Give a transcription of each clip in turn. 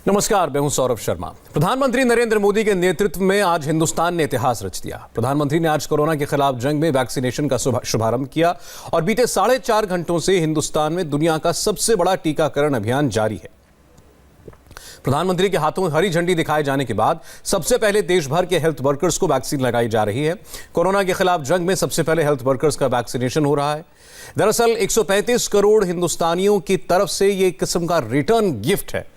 नमस्कार, मैं हूं सौरभ शर्मा। प्रधानमंत्री नरेंद्र मोदी के नेतृत्व में आज हिंदुस्तान ने इतिहास रच दिया। प्रधानमंत्री ने आज कोरोना के खिलाफ जंग में वैक्सीनेशन का शुभारंभ किया और बीते 4.5 घंटों से हिंदुस्तान में दुनिया का सबसे बड़ा टीकाकरण अभियान जारी है। प्रधानमंत्री के हाथों हरी झंडी दिखाए जाने के बाद सबसे पहले देश भर के हेल्थ वर्कर्स को वैक्सीन लगाई जा रही है। कोरोना के खिलाफ जंग में सबसे पहले हेल्थ वर्कर्स का वैक्सीनेशन हो रहा है। दरअसल 135 करोड़ हिंदुस्तानियों की तरफ से ये एक किस्म का रिटर्न गिफ्ट है।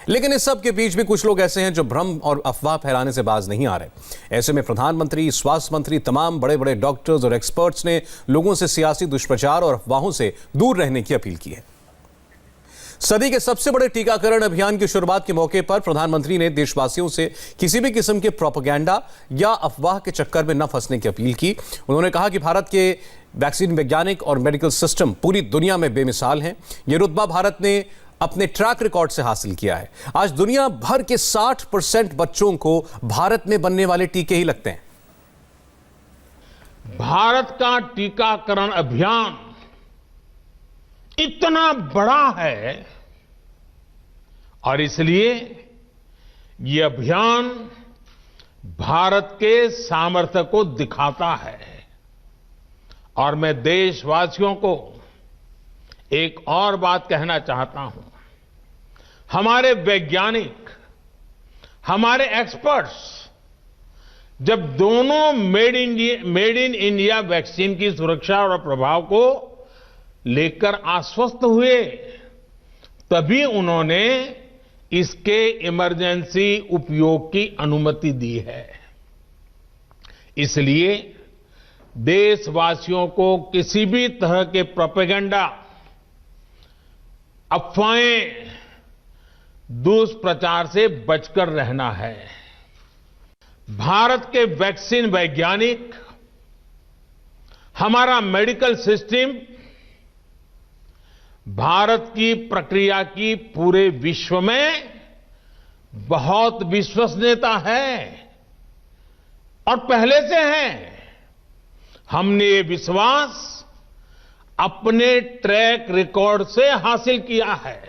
लेकिन इस सब के बीच भी कुछ लोग ऐसे हैं जो भ्रम और अफवाह फैलाने से बाज नहीं आ रहे। ऐसे में प्रधानमंत्री, स्वास्थ्य मंत्री, तमाम बड़े बड़े डॉक्टर्स और एक्सपर्ट्स ने लोगों से सियासी दुष्प्रचार और अफवाहों से दूर रहने की अपील की है। सदी के सबसे बड़े टीकाकरण अभियान की शुरुआत के मौके पर प्रधानमंत्री ने देशवासियों से किसी भी किस्म के प्रोपेगेंडा या अफवाह के चक्कर में न फंसने की अपील की। उन्होंने कहा कि भारत के वैक्सीन वैज्ञानिक और मेडिकल सिस्टम पूरी दुनिया में बेमिसाल हैं। यह रुतबा भारत ने अपने ट्रैक रिकॉर्ड से हासिल किया है। आज दुनिया भर के 60% बच्चों को भारत में बनने वाले टीके ही लगते हैं। भारत का टीकाकरण अभियान इतना बड़ा है और इसलिए ये अभियान भारत के सामर्थ्य को दिखाता है। और मैं देशवासियों को एक और बात कहना चाहता हूं। हमारे वैज्ञानिक, हमारे एक्सपर्ट्स जब दोनों मेड इन इंडिया वैक्सीन की सुरक्षा और प्रभाव को लेकर आश्वस्त हुए, तभी उन्होंने इसके इमरजेंसी उपयोग की अनुमति दी है। इसलिए देशवासियों को किसी भी तरह के प्रोपेगेंडा, अफवाहें, दुष्प्रचार से बचकर रहना है। भारत के वैक्सीन वैज्ञानिक, हमारा मेडिकल सिस्टम भारत की प्रक्रिया की पूरे विश्व में बहुत विश्वसनीयता है और पहले से है। हमने ये विश्वास अपने ट्रैक रिकॉर्ड से हासिल किया है।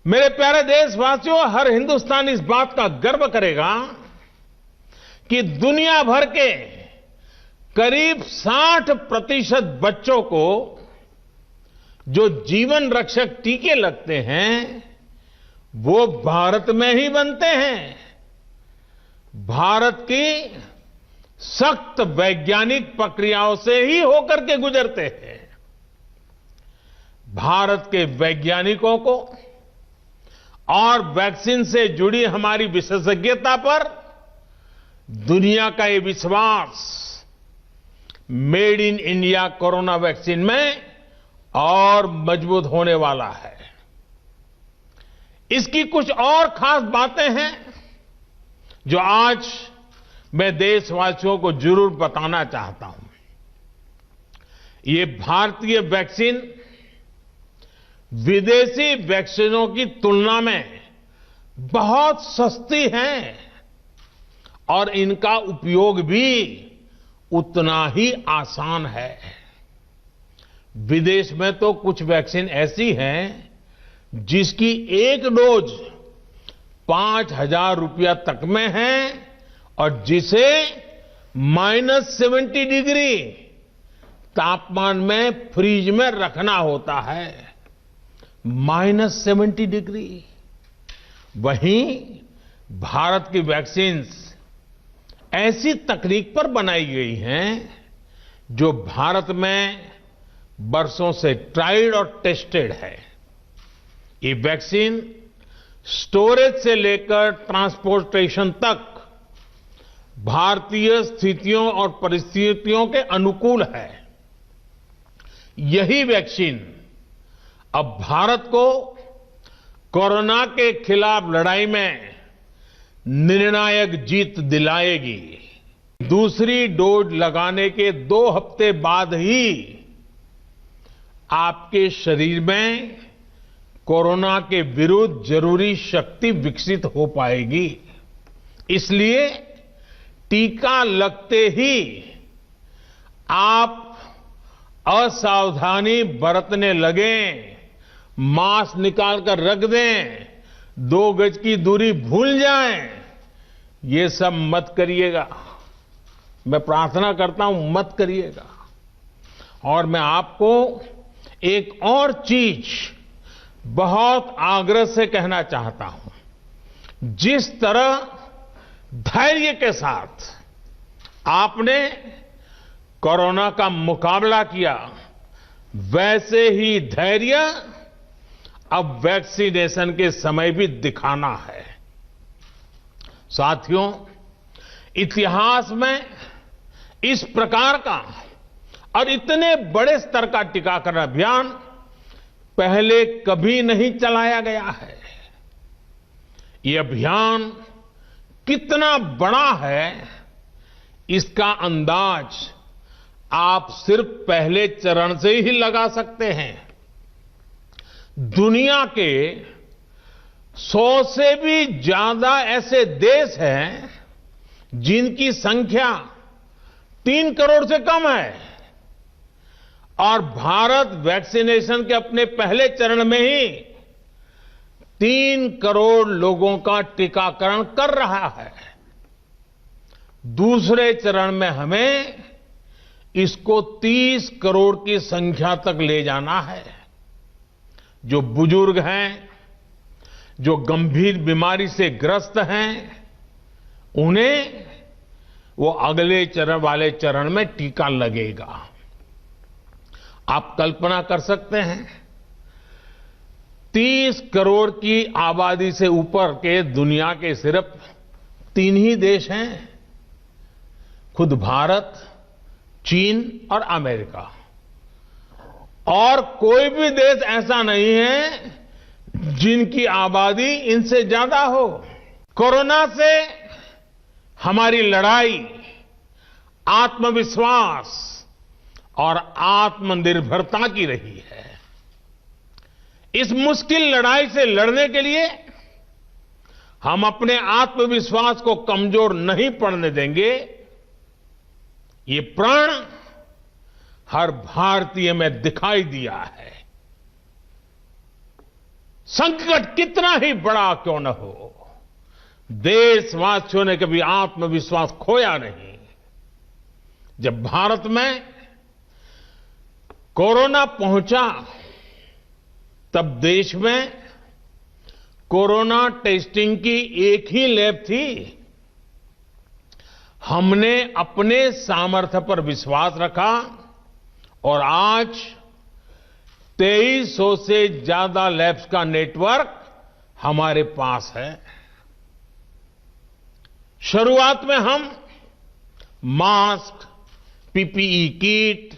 मेरे प्यारे देशवासियों, हर हिंदुस्तानी इस बात का गर्व करेगा कि दुनिया भर के करीब 60% बच्चों को जो जीवन रक्षक टीके लगते हैं वो भारत में ही बनते हैं। भारत की सख्त वैज्ञानिक प्रक्रियाओं से ही होकर के गुजरते हैं। भारत के वैज्ञानिकों को और वैक्सीन से जुड़ी हमारी विशेषज्ञता पर दुनिया का ये विश्वास made in India corona vaccine में और मजबूत होने वाला है। इसकी कुछ और खास बातें हैं जो आज मैं देशवासियों को जरूर बताना चाहता हूं। ये भारतीय वैक्सीन विदेशी वैक्सीनों की तुलना में बहुत सस्ती हैं और इनका उपयोग भी उतना ही आसान है। विदेश में तो कुछ वैक्सीन ऐसी हैं जिसकी एक डोज 5,000 रुपया तक में है और जिसे -70 डिग्री तापमान में फ्रीज में रखना होता है। -70 डिग्री। वहीं भारत की वैक्सीन्स ऐसी तकनीक पर बनाई गई हैं जो भारत में बरसों से ट्राइड और टेस्टेड है। ये वैक्सीन स्टोरेज से लेकर ट्रांसपोर्टेशन तक भारतीय स्थितियों और परिस्थितियों के अनुकूल है। यही वैक्सीन अब भारत को कोरोना के खिलाफ लड़ाई में निर्णायक जीत दिलाएगी। दूसरी डोज लगाने के 2 हफ्ते बाद ही आपके शरीर में कोरोना के विरुद्ध जरूरी शक्ति विकसित हो पाएगी। इसलिए टीका लगते ही आप असावधानी बरतने लगें, मास्क निकाल कर रख दें 2 गज की दूरी भूल जाएं, ये सब मत करिएगा। मैं प्रार्थना करता हूं मत करिएगा। और मैं आपको एक और चीज बहुत आग्रह से कहना चाहता हूं। जिस तरह धैर्य के साथ आपने कोरोना का मुकाबला किया, वैसे ही धैर्य अब वैक्सीनेशन के समय भी दिखाना है। साथियों, इतिहास में इस प्रकार का और इतने बड़े स्तर का टीकाकरण अभियान पहले कभी नहीं चलाया गया है। ये अभियान कितना बड़ा है, इसका अंदाज आप सिर्फ पहले चरण से ही लगा सकते हैं। दुनिया के 100 से भी ज्यादा ऐसे देश हैं जिनकी संख्या 3 करोड़ से कम है, और भारत वैक्सीनेशन के अपने पहले चरण में ही 3 करोड़ लोगों का टीकाकरण कर रहा है। दूसरे चरण में हमें इसको 30 करोड़ की संख्या तक ले जाना है। जो बुजुर्ग हैं, जो गंभीर बीमारी से ग्रस्त हैं, उन्हें वो अगले चरण वाले चरण में टीका लगेगा। आप कल्पना कर सकते हैं, 30 करोड़ की आबादी से ऊपर के दुनिया के सिर्फ 3 ही देश हैं, खुद भारत, चीन और अमेरिका। और कोई भी देश ऐसा नहीं है जिनकी आबादी इनसे ज्यादा हो। कोरोना से हमारी लड़ाई आत्मविश्वास और आत्मनिर्भरता की रही है। इस मुश्किल लड़ाई से लड़ने के लिए हम अपने आत्मविश्वास को कमजोर नहीं पड़ने देंगे। ये प्रण हर भारतीय में दिखाई दिया है। संकट कितना ही बड़ा क्यों न हो, देशवासियों ने कभी आत्मविश्वास खोया नहीं। जब भारत में कोरोना पहुंचा, तब देश में कोरोना टेस्टिंग की एक ही लैब थी। हमने अपने सामर्थ्य पर विश्वास रखा और आज 2300 से ज्यादा लैब्स का नेटवर्क हमारे पास है। शुरुआत में हम mask, PPE kit,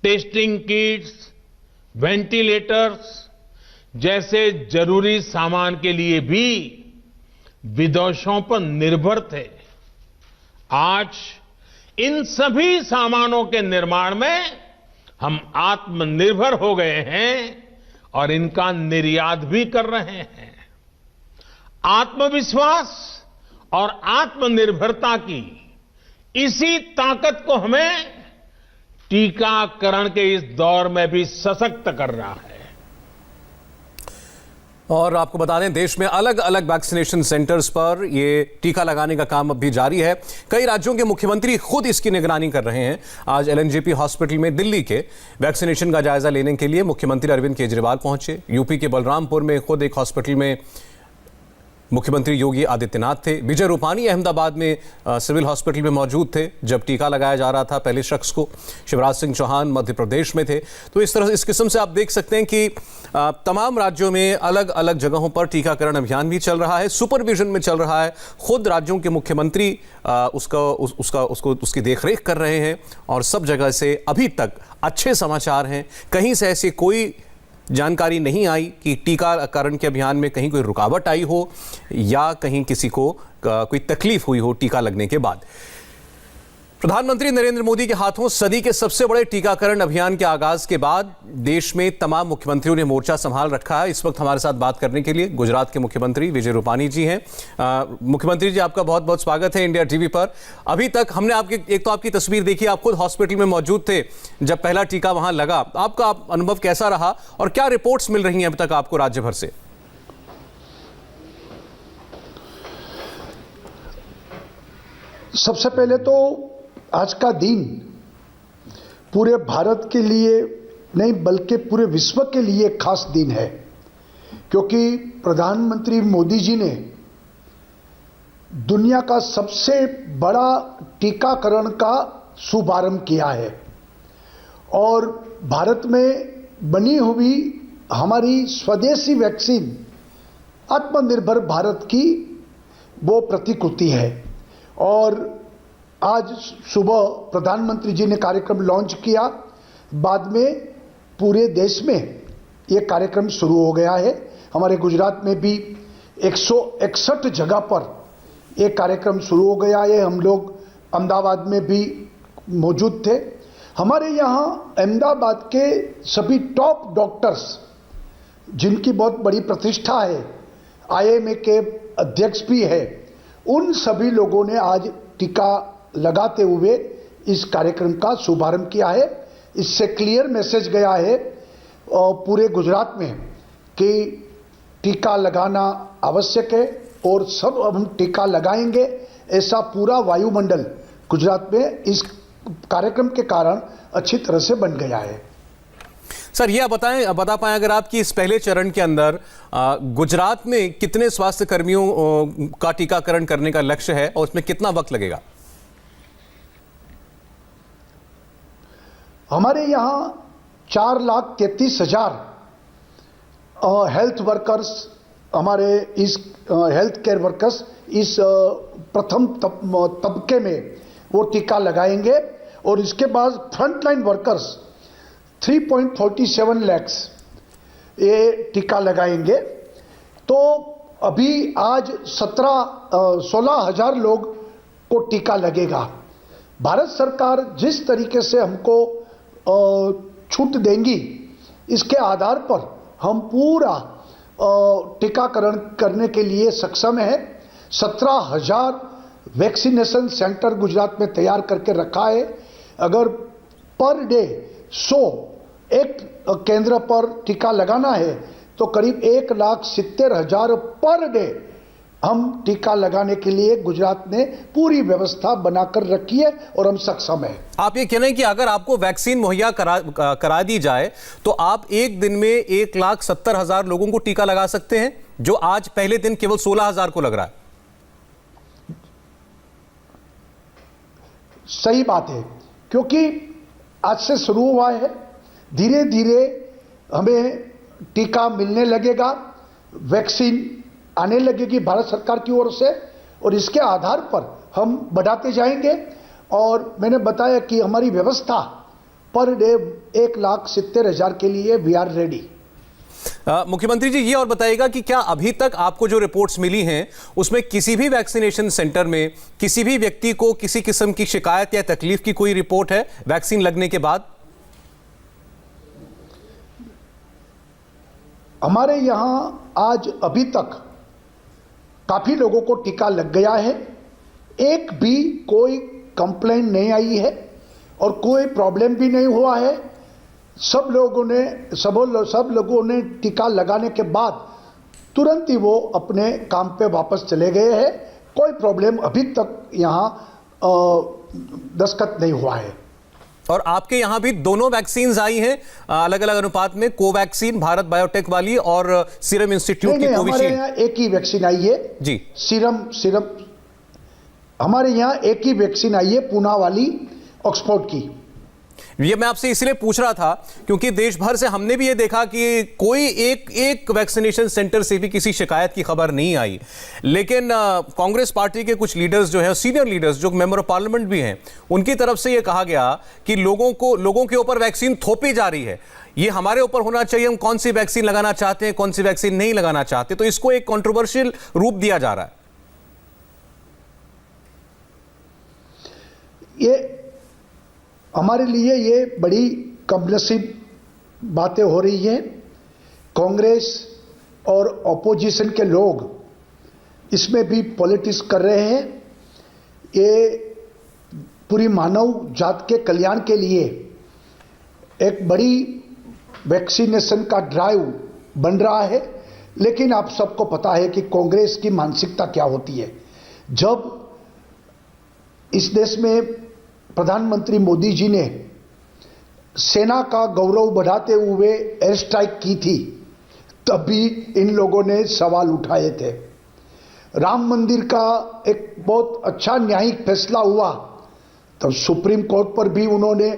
testing kits, ventilators जैसे जरूरी सामान के लिए भी विदेशों पर निर्भर थे। आज इन सभी सामानों के निर्माण में हम आत्मनिर्भर हो गए हैं और इनका निर्यात भी कर रहे हैं। आत्मविश्वास और आत्मनिर्भरता की इसी ताकत को हमें टीकाकरण के इस दौर में भी सशक्त कर रहा है। और आपको बता दें, देश में अलग अलग वैक्सीनेशन सेंटर्स पर ये टीका लगाने का काम अब भी जारी है। कई राज्यों के मुख्यमंत्री खुद इसकी निगरानी कर रहे हैं। आज एलएनजेपी हॉस्पिटल में दिल्ली के वैक्सीनेशन का जायजा लेने के लिए मुख्यमंत्री अरविंद केजरीवाल पहुंचे। यूपी के बलरामपुर में खुद एक हॉस्पिटल में मुख्यमंत्री योगी आदित्यनाथ थे। विजय रूपानी अहमदाबाद में सिविल हॉस्पिटल में मौजूद थे जब टीका लगाया जा रहा था पहले शख्स को। शिवराज सिंह चौहान मध्य प्रदेश में थे। तो इस तरह इस किस्म से आप देख सकते हैं कि तमाम राज्यों में अलग अलग जगहों पर टीकाकरण अभियान भी चल रहा है, सुपरविजन में चल रहा है। खुद राज्यों के मुख्यमंत्री उसकी देखरेख कर रहे हैं और सब जगह से अभी तक अच्छे समाचार हैं। कहीं से ऐसी कोई जानकारी नहीं आई कि टीकाकरण के अभियान में कहीं कोई रुकावट आई हो या कहीं किसी को कोई तकलीफ हुई हो टीका लगने के बाद। प्रधानमंत्री नरेंद्र मोदी के हाथों सदी के सबसे बड़े टीकाकरण अभियान के आगाज के बाद देश में तमाम मुख्यमंत्रियों ने मोर्चा संभाल रखा है। इस वक्त हमारे साथ बात करने के लिए गुजरात के मुख्यमंत्री विजय रूपानी जी हैं। मुख्यमंत्री जी, आपका बहुत बहुत स्वागत है इंडिया टीवी पर। अभी तक हमने आपकी तस्वीर देखी, आप खुद हॉस्पिटल में मौजूद थे जब पहला टीका वहां लगा। आपका अनुभव कैसा रहा और क्या रिपोर्ट्स मिल रही हैं अभी तक आपको राज्य भर से? सबसे पहले तो आज का दिन पूरे भारत के लिए नहीं बल्कि पूरे विश्व के लिए एक खास दिन है, क्योंकि प्रधानमंत्री मोदी जी ने दुनिया का सबसे बड़ा टीकाकरण का शुभारंभ किया है और भारत में बनी हुई हमारी स्वदेशी वैक्सीन आत्मनिर्भर भारत की वो प्रतिकृति है। और आज सुबह प्रधानमंत्री जी ने कार्यक्रम लॉन्च किया, बाद में पूरे देश में ये कार्यक्रम शुरू हो गया है। हमारे गुजरात में भी 161 जगह पर ये कार्यक्रम शुरू हो गया है। हम लोग अहमदाबाद में भी मौजूद थे। हमारे यहाँ अहमदाबाद के सभी टॉप डॉक्टर्स जिनकी बहुत बड़ी प्रतिष्ठा है, IIMA के अध्यक्ष भी है, उन सभी लोगों ने आज टीका लगाते हुए इस कार्यक्रम का शुभारंभ किया है। इससे क्लियर मैसेज गया है पूरे गुजरात में कि टीका लगाना आवश्यक है और सब हम टीका लगाएंगे। ऐसा पूरा वायुमंडल गुजरात में इस कार्यक्रम के कारण अच्छी तरह से बन गया है। सर, यह बता पाएं अगर आपकी इस पहले चरण के अंदर गुजरात में कितने स्वास्थ्य कर्मियों का टीकाकरण करने का लक्ष्य है और उसमें कितना वक्त लगेगा? हमारे यहाँ 4,33,000 हेल्थ वर्कर्स, हमारे इस हेल्थ केयर वर्कर्स इस प्रथम तबके में वो टीका लगाएंगे और इसके बाद फ्रंटलाइन वर्कर्स 3.47 लाख ये टीका लगाएंगे। तो अभी आज 16,000 लोग को टीका लगेगा। भारत सरकार जिस तरीके से हमको छूट देंगी, इसके आधार पर हम पूरा टीकाकरण करने के लिए सक्षम है। 17,000 वैक्सीनेशन सेंटर गुजरात में तैयार करके रखा है। अगर पर डे 100 एक केंद्र पर टीका लगाना है तो करीब 1,70,000 पर डे हम टीका लगाने के लिए गुजरात ने पूरी व्यवस्था बनाकर रखी है और हम सक्षम है। आप ये कह रहे हैं कि अगर आपको वैक्सीन मुहैया करा दी जाए तो आप एक दिन में 1,70,000 लोगों को टीका लगा सकते हैं, जो आज पहले दिन केवल 16,000 को लग रहा है। सही बात है, क्योंकि आज से शुरू हुआ है, धीरे धीरे हमें टीका मिलने लगेगा, वैक्सीन आने लगेगी भारत सरकार की ओर से और इसके आधार पर हम बढ़ाते जाएंगे। और मैंने बताया कि हमारी व्यवस्था पर डे 1,70,000 के लिए वी आर रेडी। मुख्यमंत्री जी, ये और बताइएगा कि क्या अभी तक आपको जो रिपोर्ट्स मिली हैं उसमें किसी भी वैक्सीनेशन सेंटर में किसी भी व्यक्ति को किसी किस्म की शिकायत या तकलीफ की कोई रिपोर्ट है वैक्सीन लगने के बाद? हमारे यहाँ आज अभी तक काफी लोगों को टीका लग गया है, एक भी कोई कंप्लेंट नहीं आई है और कोई प्रॉब्लम भी नहीं हुआ है। सब लोगों ने टीका लगाने के बाद तुरंत ही वो अपने काम पे वापस चले गए हैं। कोई प्रॉब्लम अभी तक यहाँ दस्तखत नहीं हुआ है। और आपके यहाँ भी दोनों वैक्सीन आई हैं अलग अलग अनुपात में, कोवैक्सीन भारत बायोटेक वाली और सीरम इंस्टीट्यूट की कोविशील्ड? हमारे यहाँ एक ही वैक्सीन आई है जी, सीरम हमारे यहाँ एक ही वैक्सीन आई है, पूना वाली ऑक्सफोर्ड की। ये मैं आपसे इसलिए पूछ रहा था क्योंकि देश भर से हमने भी ये देखा कि कोई एक वैक्सीनेशन सेंटर से भी किसी शिकायत की खबर नहीं आई। लेकिन कांग्रेस पार्टी के कुछ लीडर्स जो हैं, सीनियर लीडर्स जो मेंबर ऑफ पार्लियामेंट भी हैं, उनकी तरफ से ये कहा गया कि लोगों के ऊपर वैक्सीन थोपी जा रही है, ये हमारे ऊपर होना चाहिए, हम कौन सी वैक्सीन लगाना चाहते हैं, कौन सी वैक्सीन नहीं लगाना चाहते। तो इसको एक कंट्रोवर्शियल रूप दिया जा रहा है। ये हमारे लिए ये बड़ी कमनसीब बातें हो रही हैं। कांग्रेस और ऑपोजिशन के लोग इसमें भी पॉलिटिक्स कर रहे हैं। ये पूरी मानव जात के कल्याण के लिए एक बड़ी वैक्सीनेशन का ड्राइव बन रहा है। लेकिन आप सबको पता है कि कांग्रेस की मानसिकता क्या होती है। जब इस देश में प्रधानमंत्री मोदी जी ने सेना का गौरव बढ़ाते हुए एयर स्ट्राइक की थी, तब भी इन लोगों ने सवाल उठाए थे। राम मंदिर का एक बहुत अच्छा न्यायिक फैसला हुआ, तब सुप्रीम कोर्ट पर भी उन्होंने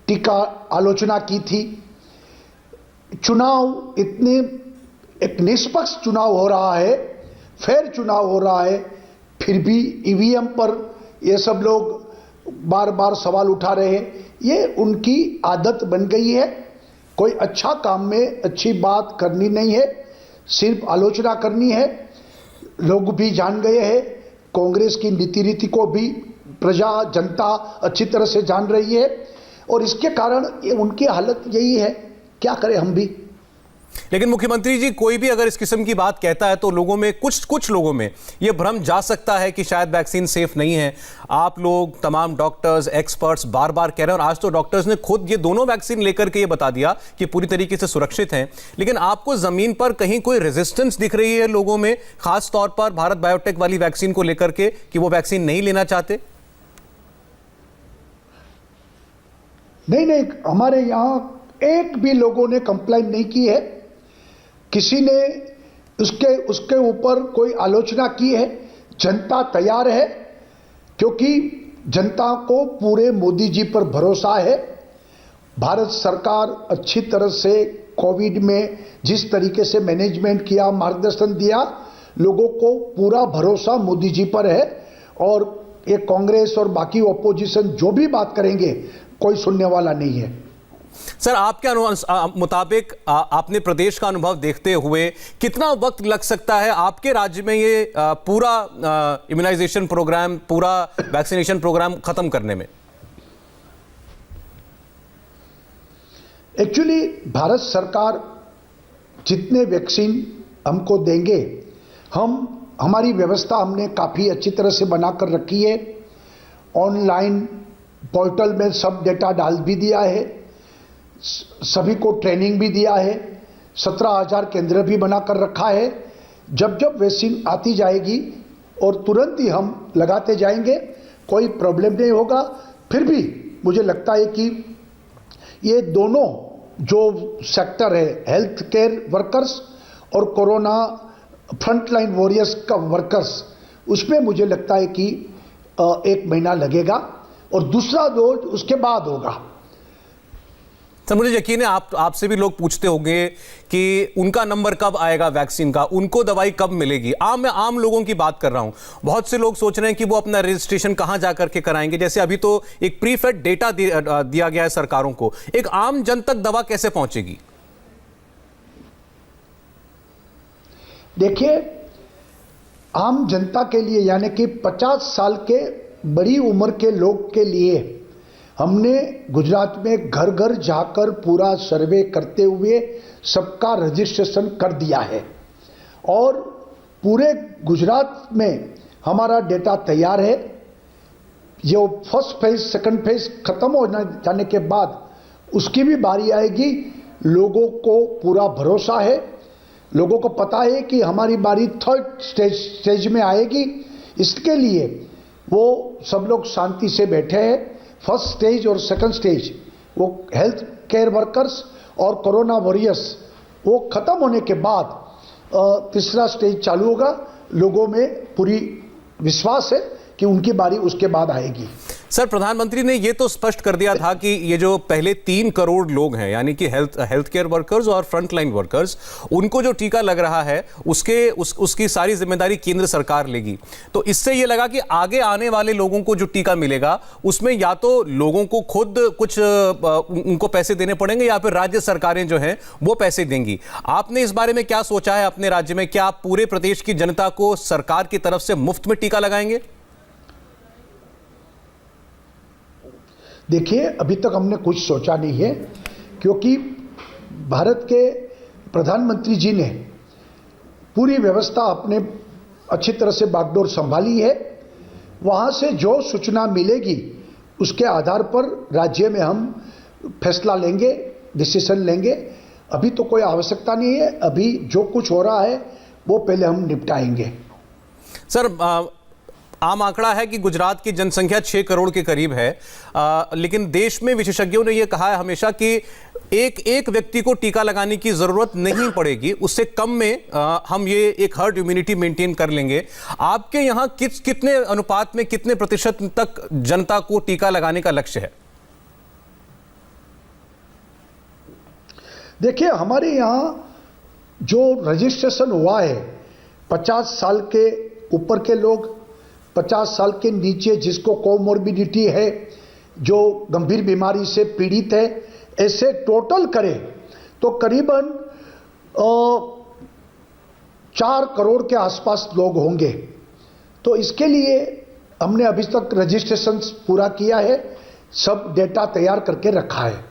टीका आलोचना की थी। चुनाव इतने एक निष्पक्ष चुनाव हो रहा है, फेयर चुनाव हो रहा है, फिर भी ईवीएम पर ये सब लोग बार बार सवाल उठा रहे हैं। ये उनकी आदत बन गई है। कोई अच्छा काम में अच्छी बात करनी नहीं है, सिर्फ आलोचना करनी है। लोग भी जान गए हैं, कांग्रेस की नीति रीति को भी प्रजा जनता अच्छी तरह से जान रही है, और इसके कारण उनकी हालत यही है। क्या करें हम भी। लेकिन मुख्यमंत्री जी, कोई भी अगर इस किस्म की बात कहता है तो लोगों में कुछ लोगों में यह भ्रम जा सकता है कि शायद वैक्सीन सेफ नहीं है। आप लोग तमाम डॉक्टर्स एक्सपर्ट्स बार बार कह रहे हैं, और आज तो डॉक्टर्स ने खुद ये दोनों वैक्सीन लेकर के ये बता दिया कि पूरी तरीके से सुरक्षित हैं। लेकिन आपको जमीन पर कहीं कोई रेजिस्टेंस दिख रही है लोगों में, खास तौर पर भारत बायोटेक वाली वैक्सीन को लेकर के, कि वो वैक्सीन नहीं लेना चाहते? नहीं, हमारे यहां एक भी लोगों ने कंप्लेंट नहीं की है, किसी ने उसके ऊपर कोई आलोचना की है। जनता तैयार है, क्योंकि जनता को पूरे मोदी जी पर भरोसा है। भारत सरकार अच्छी तरह से कोविड में जिस तरीके से मैनेजमेंट किया, मार्गदर्शन दिया, लोगों को पूरा भरोसा मोदी जी पर है। और ये कांग्रेस और बाकी ओपोजिशन जो भी बात करेंगे, कोई सुनने वाला नहीं है। सर, आपके मुताबिक आपने प्रदेश का अनुभव देखते हुए कितना वक्त लग सकता है आपके राज्य में ये पूरा इम्यूनाइजेशन प्रोग्राम, पूरा वैक्सीनेशन प्रोग्राम खत्म करने में? एक्चुअली भारत सरकार जितने वैक्सीन हमको देंगे, हमारी व्यवस्था हमने काफ़ी अच्छी तरह से बनाकर रखी है। ऑनलाइन पोर्टल में सब डेटा डाल भी दिया है, सभी को ट्रेनिंग भी दिया है, 17,000 केंद्र भी बनाकर रखा है। जब जब वैक्सीन आती जाएगी और तुरंत ही हम लगाते जाएंगे, कोई प्रॉब्लम नहीं होगा। फिर भी मुझे लगता है कि ये दोनों जो सेक्टर है, हेल्थ केयर वर्कर्स और कोरोना फ्रंटलाइन वॉरियर्स का वर्कर्स, उसमें मुझे लगता है कि 1 महीना लगेगा, और दूसरा डोज उसके बाद होगा। सर, मुझे यकीन है आपसे भी लोग पूछते होंगे कि उनका नंबर कब आएगा वैक्सीन का, उनको दवाई कब मिलेगी। मैं आम लोगों की बात कर रहा हूं। बहुत से लोग सोच रहे हैं कि वो अपना रजिस्ट्रेशन कहां जाकर के कराएंगे। जैसे अभी तो एक प्रीफेड डेटा दिया गया है सरकारों को, एक आम जन तक दवा कैसे पहुंचेगी? देखिए, आम जनता के लिए, यानी कि 50 साल के बड़ी उम्र के लोग के लिए हमने गुजरात में घर घर जाकर पूरा सर्वे करते हुए सबका रजिस्ट्रेशन कर दिया है, और पूरे गुजरात में हमारा डेटा तैयार है। ये फर्स्ट फेज सेकंड फेज खत्म हो जाने के बाद उसकी भी बारी आएगी। लोगों को पूरा भरोसा है, लोगों को पता है कि हमारी बारी थर्ड स्टेज में आएगी। इसके लिए वो सब लोग शांति से बैठे हैं। फर्स्ट स्टेज और सेकंड स्टेज, वो हेल्थ केयर वर्कर्स और कोरोना वॉरियर्स, वो खत्म होने के बाद तीसरा स्टेज चालू होगा। लोगों में पूरी विश्वास है कि उनकी बारी उसके बाद आएगी। सर, प्रधानमंत्री ने ये तो स्पष्ट कर दिया था कि ये जो पहले 3 करोड़ लोग हैं, यानी कि हेल्थ केयर वर्कर्स और फ्रंटलाइन वर्कर्स, उनको जो टीका लग रहा है उसकी सारी जिम्मेदारी केंद्र सरकार लेगी। तो इससे ये लगा कि आगे आने वाले लोगों को जो टीका मिलेगा उसमें या तो लोगों को खुद कुछ उनको पैसे देने पड़ेंगे, या फिर राज्य सरकारें जो हैं वो पैसे देंगी। आपने इस बारे में क्या सोचा है अपने राज्य में? क्या आप पूरे प्रदेश की जनता को सरकार की तरफ से मुफ्त में टीका लगाएंगे? देखिए, अभी तक हमने कुछ सोचा नहीं है, क्योंकि भारत के प्रधानमंत्री जी ने पूरी व्यवस्था अपने अच्छी तरह से बागडोर संभाली है। वहाँ से जो सूचना मिलेगी उसके आधार पर राज्य में हम फैसला लेंगे, डिसीजन लेंगे। अभी तो कोई आवश्यकता नहीं है। अभी जो कुछ हो रहा है वो पहले हम निपटाएंगे। सर, आम आंकड़ा है कि गुजरात की जनसंख्या 6 करोड़ के करीब है, लेकिन देश में विशेषज्ञों ने यह कहा है हमेशा कि एक व्यक्ति को टीका लगाने की जरूरत नहीं पड़ेगी, उससे कम में हम ये एक हर्ड इम्यूनिटी मेंटेन कर लेंगे। आपके यहाँ कितने अनुपात में, कितने प्रतिशत तक जनता को टीका लगाने का लक्ष्य है? देखिए, हमारे यहाँ जो रजिस्ट्रेशन हुआ है, 50 साल के ऊपर के लोग, 50 साल के नीचे जिसको कोमोर्बिडिटी है, जो गंभीर बीमारी से पीड़ित है, ऐसे टोटल करें तो करीबन 4 करोड़ के आसपास लोग होंगे। तो इसके लिए हमने अभी तक रजिस्ट्रेशन पूरा किया है, सब डेटा तैयार करके रखा है।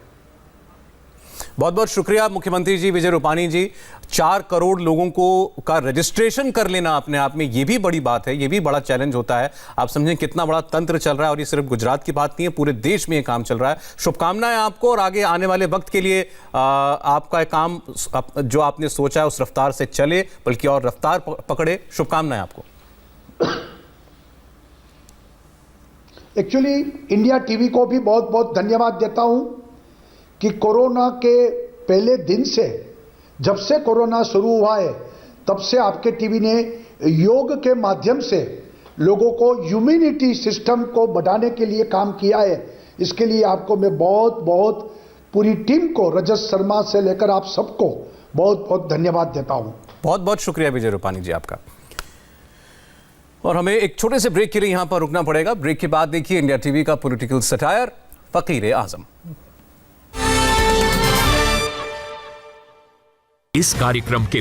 बहुत बहुत शुक्रिया मुख्यमंत्री जी, विजय रूपाणी जी। 4 करोड़ लोगों को का रजिस्ट्रेशन कर लेना अपने आप में ये भी बड़ी बात है, ये भी बड़ा चैलेंज होता है। आप समझें कितना बड़ा तंत्र चल रहा है, और ये सिर्फ गुजरात की बात नहीं है, पूरे देश में ये काम चल रहा है। शुभकामनाएं आपको, और आगे आने वाले वक्त के लिए आपका काम जो आपने सोचा है उस रफ्तार से चले, बल्कि और रफ्तार पकड़े। शुभकामनाएं आपको। एक्चुअली इंडिया टीवी को भी बहुत बहुत धन्यवाद देता हूं कि कोरोना के पहले दिन से, जब से कोरोना शुरू हुआ है, तब से आपके टीवी ने योग के माध्यम से लोगों को इम्यूनिटी सिस्टम को बढ़ाने के लिए काम किया है। इसके लिए आपको मैं बहुत बहुत पूरी टीम को, रजत शर्मा से लेकर आप सबको बहुत बहुत धन्यवाद देता हूं। बहुत बहुत शुक्रिया विजय रूपाणी जी आपका। और हमें एक छोटे से ब्रेक के लिए यहां पर रुकना पड़ेगा। ब्रेक के बाद देखिए इंडिया टीवी का पॉलिटिकल सटायर फकीर आजम। इस कार्यक्रम के